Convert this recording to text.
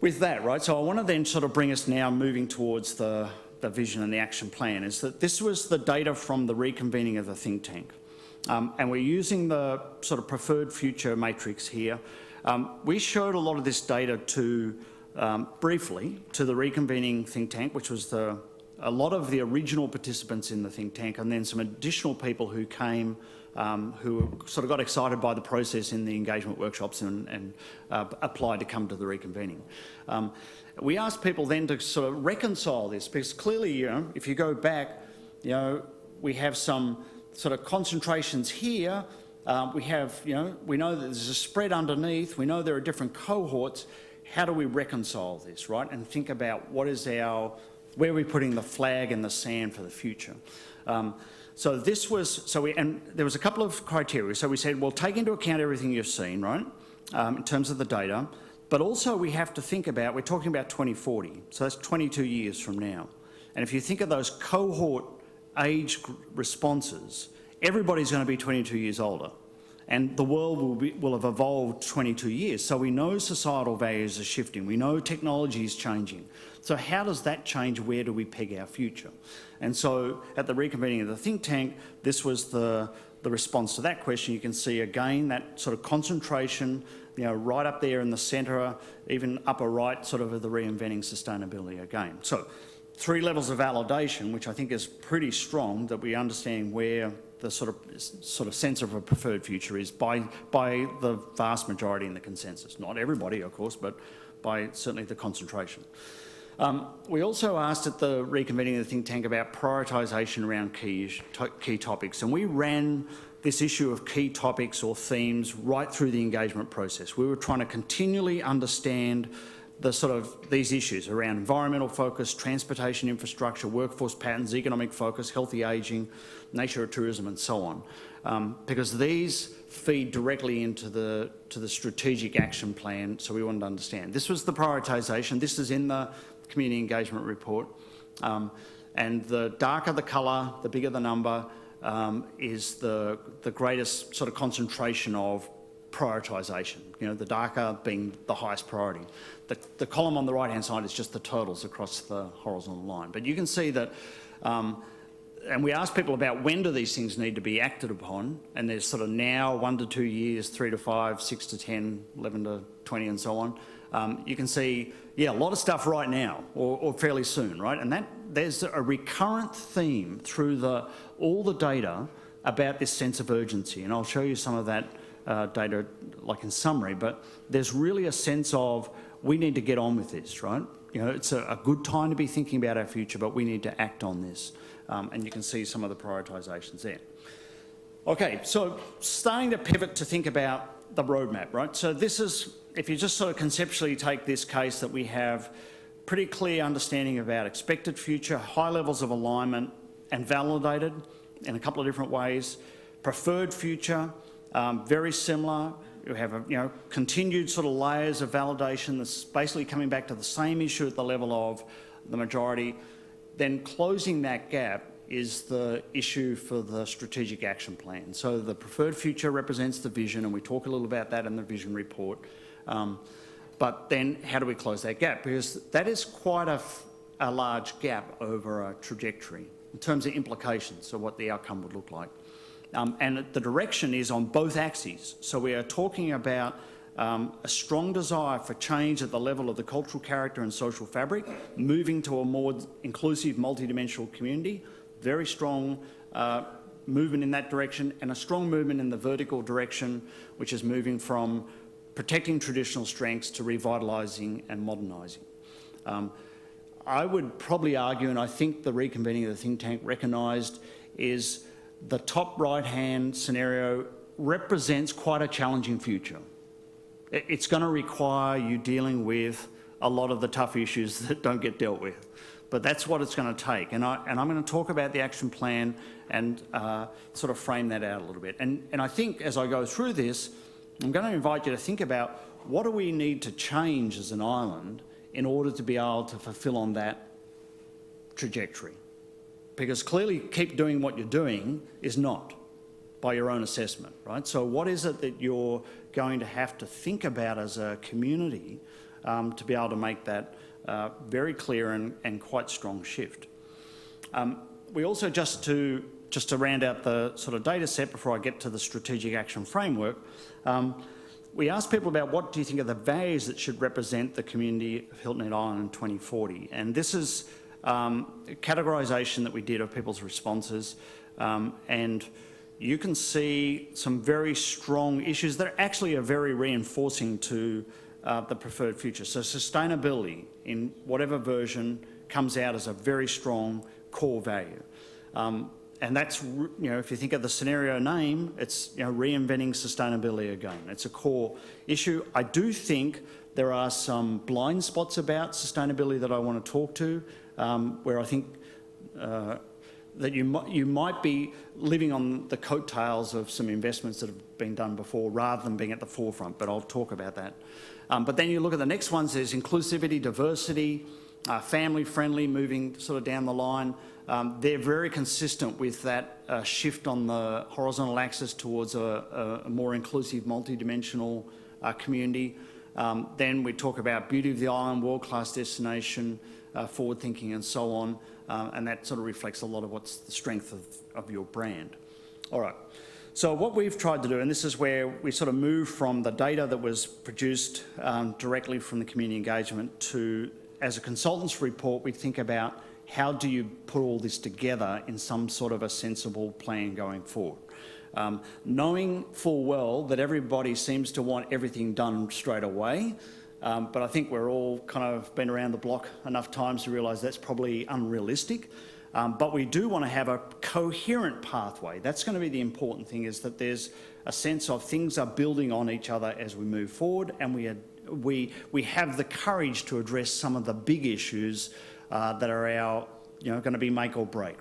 with that, right, so I want to then sort of bring us now moving towards the vision and the action plan, is that this was the data from the reconvening of the think tank. And we're using the sort of preferred future matrix here. We showed a lot of this data to, briefly, to the reconvening think tank, which was a lot of the original participants in the think tank, and then some additional people who came who sort of got excited by the process in the engagement workshops and applied to come to the reconvening. We asked people then to sort of reconcile this, because clearly, you know, if you go back, you know, we have some sort of concentrations here. We have, you know, we know that there's a spread underneath. We know there are different cohorts. How do we reconcile this, right? And think about what is our, where are we putting the flag in the sand for the future? So this was, and there was a couple of criteria. So we said, well, take into account everything you've seen, right, in terms of the data, but also we have to think about, we're talking about 2040, so that's 22 years from now. And if you think of those cohort age responses, everybody's going to be 22 years older, and the world will have evolved 22 years. So we know societal values are shifting. We know technology is changing. So how does that change? Where do we peg our future? And so at the reconvening of the think tank, this was the response to that question. You can see again that sort of concentration, you know, right up there in the centre, even upper right, sort of the reinventing sustainability again. So 3 levels of validation, which I think is pretty strong, that we understand where the sort of sense of a preferred future is by the vast majority in the consensus. Not everybody, of course, but by certainly the concentration. We also asked at the reconvening of the think tank about prioritisation around key topics, and we ran this issue of key topics or themes right through the engagement process. We were trying to continually understand the sort of these issues around environmental focus, transportation infrastructure, workforce patterns, economic focus, healthy ageing, nature of tourism, and so on, because these feed directly into the strategic action plan. So we wanted to understand. This was the prioritisation. This is in the community engagement report, and the darker the colour, the bigger the number, is the greatest sort of concentration of prioritisation, you know, the darker being the highest priority. The column on the right-hand side is just the totals across the horizontal line. But you can see that, and we asked people about when do these things need to be acted upon, and there's sort of now 1 to 2 years, 3 to 5, 6 to 10, 11 to 20 and so on. You can see, yeah, a lot of stuff right now or fairly soon, right? And there's a recurrent theme through all the data about this sense of urgency, and I'll show you some of that data like in summary, but there's really a sense of we need to get on with this, right? You know, it's a good time to be thinking about our future, but we need to act on this. And you can see some of the prioritisations there. Okay, so starting to pivot to think about the roadmap, right? So this is, if you just sort of conceptually take this case that we have pretty clear understanding about expected future, high levels of alignment, and validated in a couple of different ways, preferred future, very similar. You have continued sort of layers of validation that's basically coming back to the same issue at the level of the majority. Then closing that gap is the issue for the strategic action plan. So the preferred future represents the vision, and we talk a little about that in the vision report. But then how do we close that gap? Because that is quite a large gap over a trajectory in terms of implications of what the outcome would look like. And the direction is on both axes. So we are talking about a strong desire for change at the level of the cultural character and social fabric, moving to a more inclusive, multidimensional community, very strong movement in that direction, and a strong movement in the vertical direction, which is moving from protecting traditional strengths to revitalising and modernising. I would probably argue, and I think the reconvening of the think tank recognised, is the top right-hand scenario represents quite a challenging future. It's going to require you dealing with a lot of the tough issues that don't get dealt with. But that's what it's going to take. And I'm going to talk about the action plan and sort of frame that out a little bit. And I think as I go through this, I'm going to invite you to think about what do we need to change as an island in order to be able to fulfil on that trajectory. Because clearly keep doing what you're doing is not, by your own assessment, right? So what is it that you're going to have to think about as a community to be able to make that very clear and quite strong shift. We also, just to round out the sort of data set before I get to the strategic action framework, we asked people about what do you think are the values that should represent the community of Hilton Head Island in 2040. And this is a categorisation that we did of people's responses, and you can see some very strong issues that actually are very reinforcing to the preferred future. So sustainability in whatever version comes out as a very strong core value. And that's, if you think of the scenario name, it's, reinventing sustainability again. It's a core issue. I do think there are some blind spots about sustainability that I want to talk to, where I think that you might be living on the coattails of some investments that have been done before rather than being at the forefront, but I'll talk about that. But then you look at the next ones, there's inclusivity, diversity, family-friendly, moving sort of down the line. They're very consistent with that shift on the horizontal axis towards a more inclusive, multidimensional community. Then we talk about beauty of the island, world-class destination, forward thinking and so on, and that sort of reflects a lot of what's the strength of your brand. All right, so what we've tried to do, and this is where we sort of move from the data that was produced directly from the community engagement to, as a consultant's report, we think about how do you put all this together in some sort of a sensible plan going forward. Knowing full well that everybody seems to want everything done straight away, but I think we're all kind of been around the block enough times to realise that's probably unrealistic. But we do want to have a coherent pathway. That's going to be the important thing, is that there's a sense of things are building on each other as we move forward, and we have the courage to address some of the big issues that are our, going to be make or break.